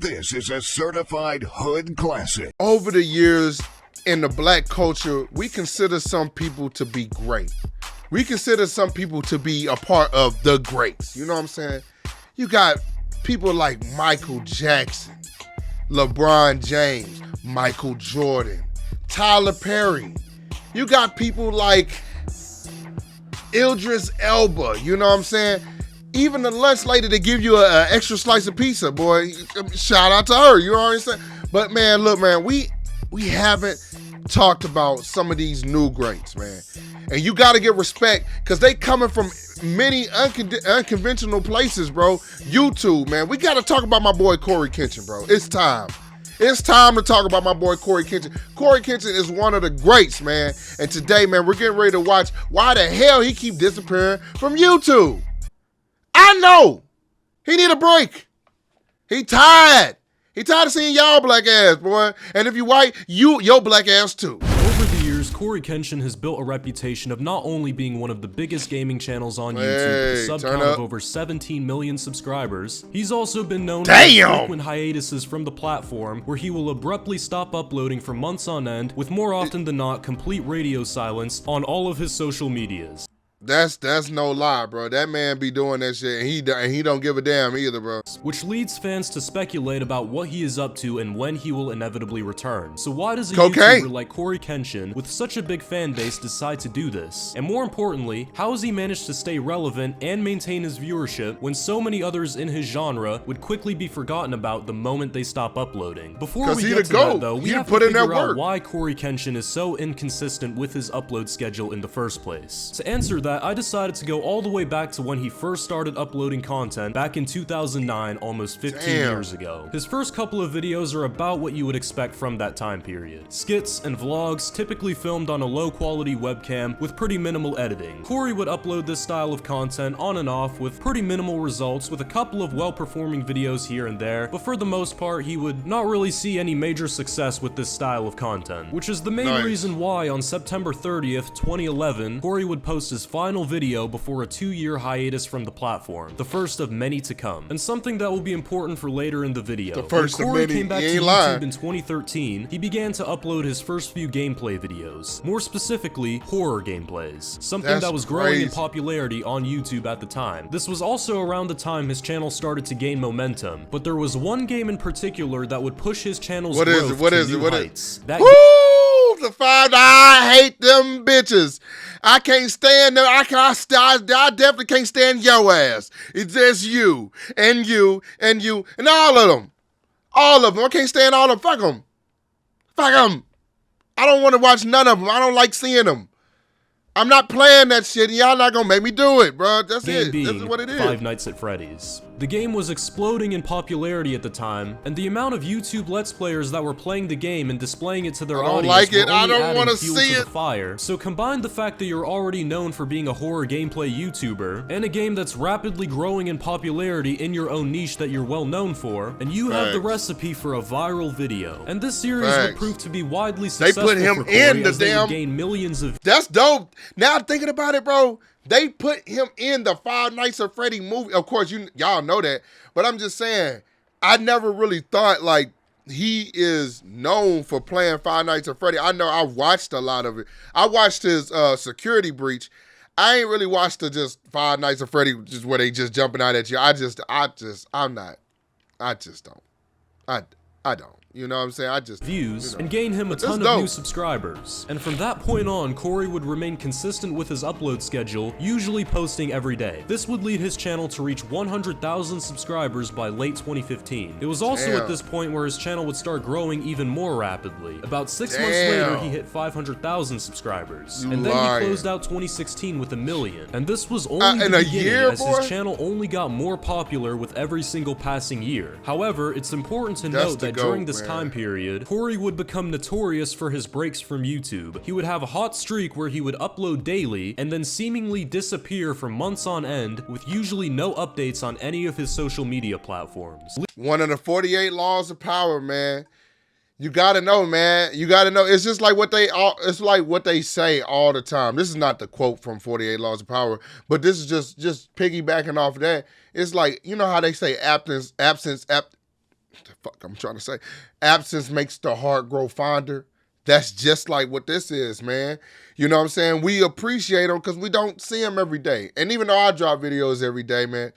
This is a certified hood classic. Over the years in the black culture, we consider some people to be great. We consider some people to be a part of the greats. You know what I'm saying? You got people like Michael Jackson, LeBron James, Michael Jordan, Tyler Perry. You got people like Idris Elba, you know what I'm saying? Even the lunch lady to give you an extra slice of pizza, boy. Shout out to her, you know what I'm saying? But man, look, man, we haven't talked about some of these new greats, man. And you got to get respect because they coming from many unconventional places, bro. YouTube, man. We got to talk about my boy Coryxkenshin, bro. It's time. It's time to talk about my boy Coryxkenshin. Coryxkenshin is one of the greats, man. And today, man, we're getting ready to watch why the hell he keep disappearing from YouTube. I know. He need a break. He tired. He tired of seeing y'all black ass, boy. And if you white, your black ass too. Over the years, Coryxkenshin has built a reputation of not only being one of the biggest gaming channels on YouTube with a sub count of over 17 million subscribers, he's also been known for frequent hiatuses from the platform where he will abruptly stop uploading for months on end with more often than not complete radio silence on all of his social medias. That's no lie, bro. That man be doing that shit, and he don't give a damn either, bro. Which leads fans to speculate about what he is up to and when he will inevitably return. So why does a YouTuber like Coryxkenshin with such a big fan base decide to do this? And more importantly, how has he managed to stay relevant and maintain his viewership when so many others in his genre would quickly be forgotten about the moment they stop uploading? Before we get to that though, we have to figure out why Coryxkenshin is so inconsistent with his upload schedule in the first place. To answer that, I decided to go all the way back to when he first started uploading content back in 2009, almost 15 years ago. His first couple of videos are about what you would expect from that time period. Skits and vlogs, typically filmed on a low quality webcam with pretty minimal editing. Cory would upload this style of content on and off with pretty minimal results, with a couple of well-performing videos here and there, but for the most part he would not really see any major success with this style of content, which is the main reason why on September 30th, 2011, Cory would post his final video before a 2-year hiatus from the platform, the first of many to come, and something that will be important for later in the video. The first when Cory came back to YouTube in 2013, he began to upload his first few gameplay videos, more specifically horror gameplays, something that was growing in popularity on YouTube at the time. This was also around the time his channel started to gain momentum, but there was one game in particular that would push his channel's growth to new heights. The five, I hate them bitches. I can't stand them. I definitely can't stand your ass. It's just you and you and you and all of them. All of them. I can't stand all of them. Fuck them. Fuck them. I don't want to watch none of them. I don't like seeing them. I'm not playing that shit. Y'all not gonna make me do it, bro. That's it. This is what it is. Five Nights at Freddy's. The game was exploding in popularity at the time, and the amount of YouTube Let's Players that were playing the game and displaying it to their audience were only adding fuel to the fire. So combine the fact that you're already known for being a horror gameplay YouTuber, and a game that's rapidly growing in popularity in your own niche that you're well known for, and you have the recipe for a viral video. And this series would prove to be widely successful. They put him in the damn... gain millions of... That's dope. Now thinking about it, bro, they put him in the Five Nights at Freddy movie. Of course, y'all know that. But I'm just saying, I never really thought, like, he is known for playing Five Nights at Freddy. I know I watched a lot of it. I watched his Security Breach. I ain't really watched the just Five Nights at Freddy, just where they just jumping out at you. I just don't. You know what I'm saying? I just... views, and gain him a ton of new subscribers. And from that point on, Cory would remain consistent with his upload schedule, usually posting every day. This would lead his channel to reach 100,000 subscribers by late 2015. It was also at this point where his channel would start growing even more rapidly. About 6 months later, he hit 500,000 subscribers. And then he closed out 2016 with 1 million. And this was only the beginning, as his channel only got more popular with every single passing year. However, it's important to note that during this time period, Cory would become notorious for his breaks from YouTube. He would have a hot streak where he would upload daily and then seemingly disappear for months on end with usually no updates on any of his social media platforms. One of the 48 laws of power, man. You gotta know, man. You gotta know. It's just like what they say all the time. This is not the quote from 48 Laws of Power, but this is just piggybacking off of that. It's like, you know how they say absence the fuck I'm trying to say, absence makes the heart grow fonder. That's just like what this is, man. You know what I'm saying? We appreciate them because we don't see them every day. And even though I drop videos every day, man,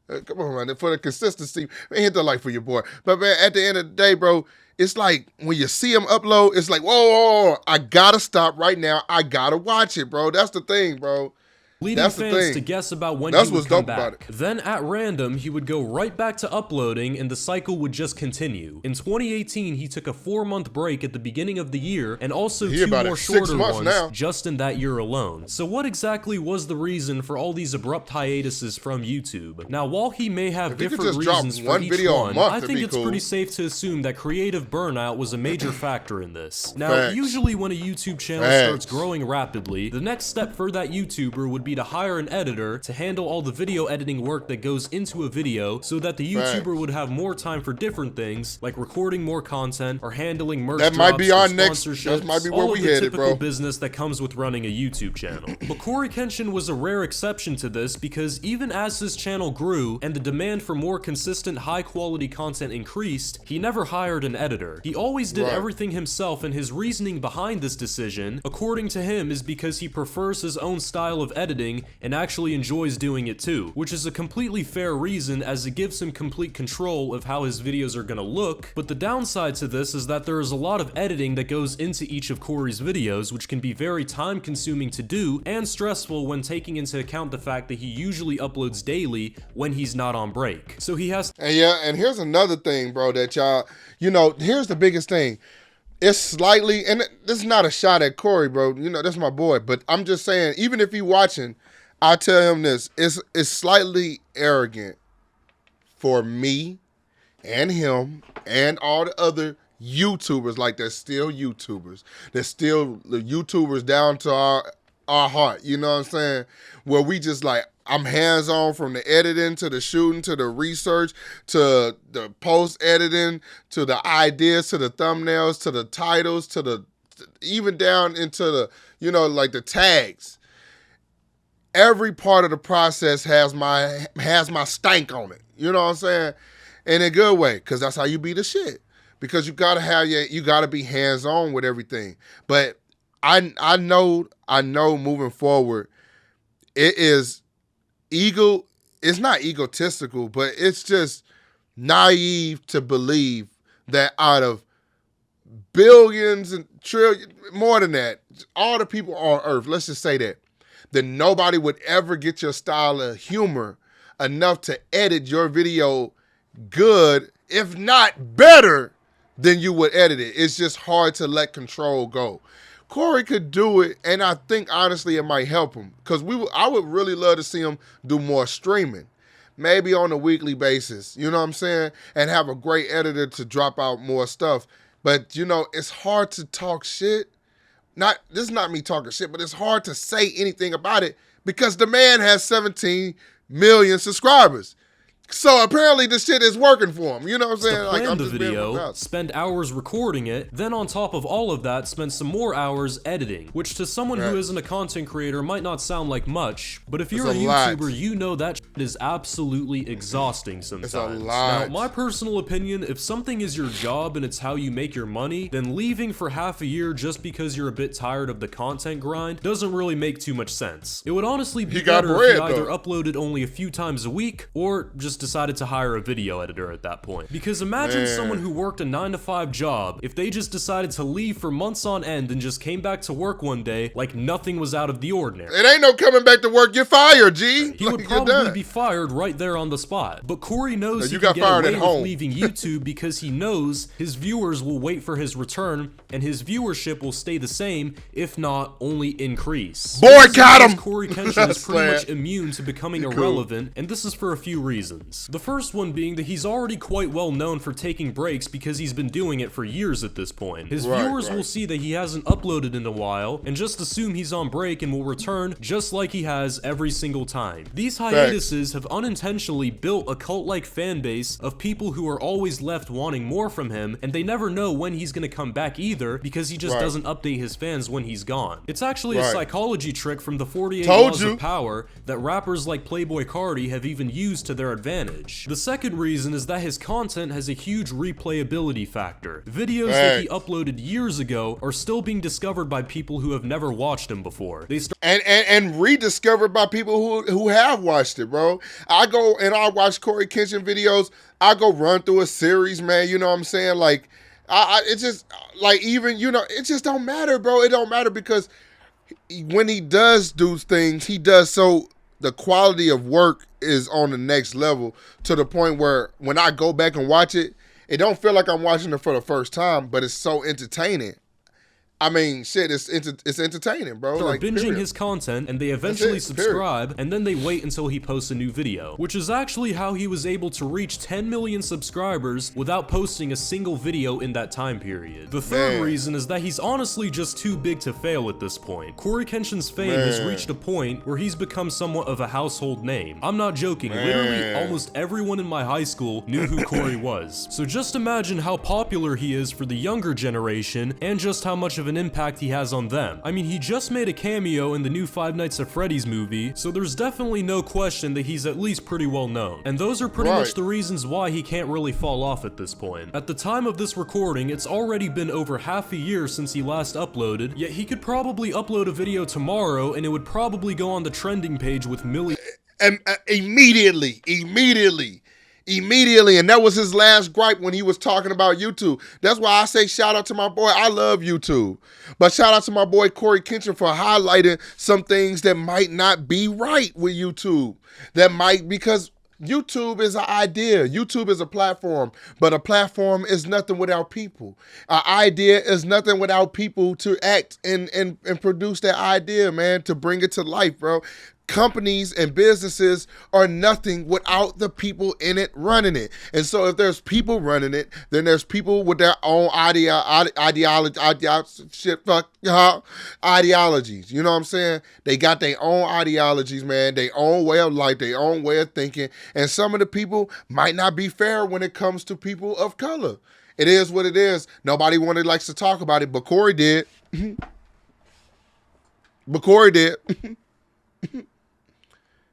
come on, man, for the consistency, man, hit the like for your boy. But, man, at the end of the day, bro, it's like when you see them upload, it's like, whoa, I gotta stop right now. I gotta watch it, bro. That's the thing, bro. Leading fans to guess about when he would come back. Then at random, he would go right back to uploading and the cycle would just continue. In 2018, he took a 4-month break at the beginning of the year and also 2 more shorter ones just in that year alone. So what exactly was the reason for all these abrupt hiatuses from YouTube? Now, while he may have different reasons for each one, I think it's pretty safe to assume that creative burnout was a major factor in this. Now, usually when a YouTube channel starts growing rapidly, the next step for that YouTuber would be to hire an editor to handle all the video editing work that goes into a video so that the YouTuber would have more time for different things like recording more content or handling merch drops, might be our next, that might be where we headed, bro. All of the typical business that comes with running a YouTube channel. But Coryxkenshin was a rare exception to this because even as his channel grew and the demand for more consistent high quality content increased, he never hired an editor. He always did everything himself, and his reasoning behind this decision, according to him, is because he prefers his own style of editing and actually enjoys doing it too, which is a completely fair reason as it gives him complete control of how his videos are gonna look. But the downside to this is that there is a lot of editing that goes into each of Cory's videos, which can be very time consuming to do and stressful when taking into account the fact that he usually uploads daily when he's not on break. So he has and here's another thing, bro, that y'all, you know, here's the biggest thing. It's slightly, and this is not a shot at Cory, bro. You know, that's my boy. But I'm just saying, even if he watching, I tell him this. It's slightly arrogant for me and him and all the other YouTubers, like they're still YouTubers. They're still the YouTubers down to our heart. You know what I'm saying? Where we just like, I'm hands-on from the editing to the shooting to the research to the post-editing to the ideas to the thumbnails to the titles to the even down into the, you know, like the tags. Every part of the process has my stank on it. You know what I'm saying? In a good way, because that's how you be the shit. Because you gotta be hands-on with everything. But I know moving forward, it's not egotistical, but it's just naive to believe that out of billions and trillions, more than that, all the people on earth, let's just say that nobody would ever get your style of humor enough to edit your video good, if not better than you would edit it. It's just hard to let control go. Cory could do it, and I think, honestly, it might help him. Because I would really love to see him do more streaming. Maybe on a weekly basis, you know what I'm saying? And have a great editor to drop out more stuff. But, you know, it's hard to talk shit. This is not me talking shit, but it's hard to say anything about it because the man has 17 million subscribers. So apparently this shit is working for him. You know what I'm saying? To plan the video, spend hours recording it, then on top of all of that, spend some more hours editing, which to someone who isn't a content creator might not sound like much, but if you're a YouTuber, you know that shit is absolutely exhausting sometimes. It's a lot. Now, my personal opinion, if something is your job and it's how you make your money, then leaving for half a year just because you're a bit tired of the content grind doesn't really make too much sense. It would honestly be better if you either uploaded only a few times a week or just decided to hire a video editor at that point. Because imagine someone who worked a 9-to-5 job, if they just decided to leave for months on end and just came back to work one day like nothing was out of the ordinary. It ain't no coming back to work, you're fired, G. He would probably be fired right there on the spot. But Cory knows he can get away with leaving YouTube because he knows his viewers will wait for his return and his viewership will stay the same, if not only increase. Boycott him! Coryxkenshin is pretty much immune to becoming irrelevant, and this is for a few reasons. The first one being that he's already quite well known for taking breaks because he's been doing it for years at this point. His viewers will see that he hasn't uploaded in a while and just assume he's on break and will return just like he has every single time. These hiatuses have unintentionally built a cult-like fan base of people who are always left wanting more from him, and they never know when he's gonna come back either because he just doesn't update his fans when he's gone. It's actually a psychology trick from the 48 Laws of Power that rappers like Playboi Carti have even used to their advantage advantage. The second reason is that his content has a huge replayability factor. Videos that he uploaded years ago are still being discovered by people who have never watched him before. And rediscovered by people who have watched it, bro. I go and I watch Coryxkenshin videos. I go run through a series, man. You know what I'm saying? Like, it's just like, even, you know, it just don't matter, bro. It don't matter because when he does do things, he does so the quality of work is on the next level, to the point where when I go back and watch it, it don't feel like I'm watching it for the first time, but it's so entertaining. I mean, shit, it's entertaining, bro. They're like, binging period. his content, and they eventually subscribe, and then they wait until he posts a new video, which is actually how he was able to reach 10 million subscribers without posting a single video in that time period. The third reason is that he's honestly just too big to fail at this point. Coryxkenshin's fame has reached a point where he's become somewhat of a household name. I'm not joking, literally almost everyone in my high school knew who Cory was. So just imagine how popular he is for the younger generation, and just how much of an impact he has on them. I mean, he just made a cameo in the new Five Nights at Freddy's movie, so there's definitely no question that he's at least pretty well known. And those are pretty much the reasons why he can't really fall off at this point. At the time of this recording, it's already been over half a year since he last uploaded, yet he could probably upload a video tomorrow and it would probably go on the trending page with millions. And immediately, and that was his last gripe when he was talking about YouTube. That's why I say shout out to my boy. I love YouTube, but shout out to my boy Coryxkenshin for highlighting some things that might not be right with YouTube. Because YouTube is an idea. YouTube is a platform, but a platform is nothing without people. An idea is nothing without people to act and produce that idea, man, to bring it to life, bro. Companies and businesses are nothing without the people in it running it. And so if there's people running it, then there's people with their own ideologies. You know what I'm saying? They got their own ideologies, man, their own way of life, their own way of thinking. And some of the people might not be fair when it comes to people of color. It is what it is. Nobody likes to talk about it, but Cory did.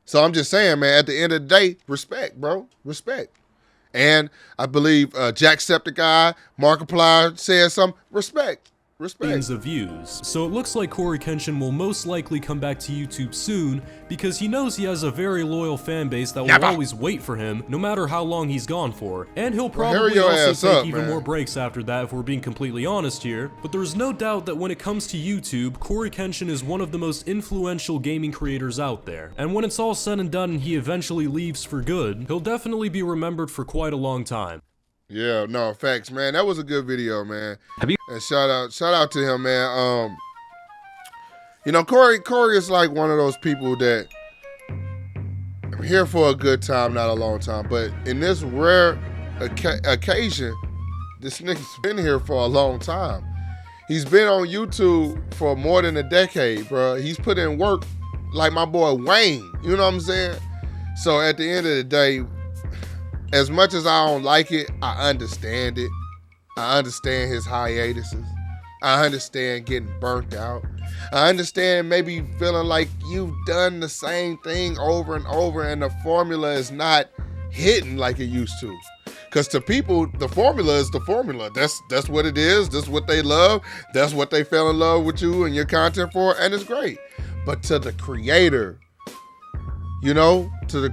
So I'm just saying, man, at the end of the day, respect, bro. Respect. And I believe Jacksepticeye, Markiplier said something. Respect. Millions of views. So it looks like Coryxkenshin will most likely come back to YouTube soon, because he knows he has a very loyal fan base that will always wait for him, no matter how long he's gone for. And he'll probably also take even more breaks after that, if we're being completely honest here. But there's no doubt that when it comes to YouTube, Coryxkenshin is one of the most influential gaming creators out there. And when it's all said and done and he eventually leaves for good, he'll definitely be remembered for quite a long time. Yeah, no, facts, man. That was a good video, man. And shout out to him, man. You know, Cory is like one of those people that I'm here for a good time, not a long time. But in this rare occasion, this nigga's been here for a long time. He's been on YouTube for more than a decade, bro. He's put in work like my boy Wayne. You know what I'm saying? So at the end of the day, as much as I don't like it, I understand it. I understand his hiatuses. I understand getting burnt out. I understand maybe feeling like you've done the same thing over and over and the formula is not hitting like it used to. Because to people, the formula is the formula. That's what it is. That's what they love. That's what they fell in love with you and your content for, and it's great. But to the creator, you know, to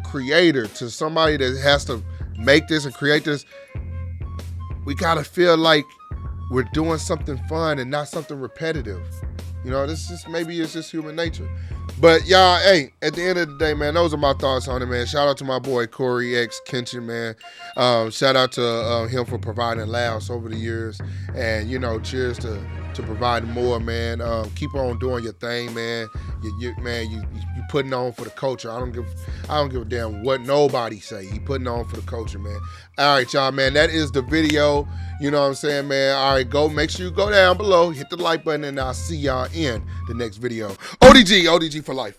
somebody that has to make this and create this, we gotta feel like we're doing something fun and not something repetitive. You know, this is maybe it's just human nature. But y'all, hey, at the end of the day, man, those are my thoughts on it, man. Shout out to my boy Coryxkenshin, man. Shout out to him for providing laughs over the years, and you know, cheers to providing more, man. Keep on doing your thing, man. You putting on for the culture. I don't give a damn what nobody say. You putting on for the culture, man. All right, y'all, man. That is the video. You know what I'm saying, man? All right, make sure you go down below, hit the like button, and I'll see y'all in the next video. ODG for life.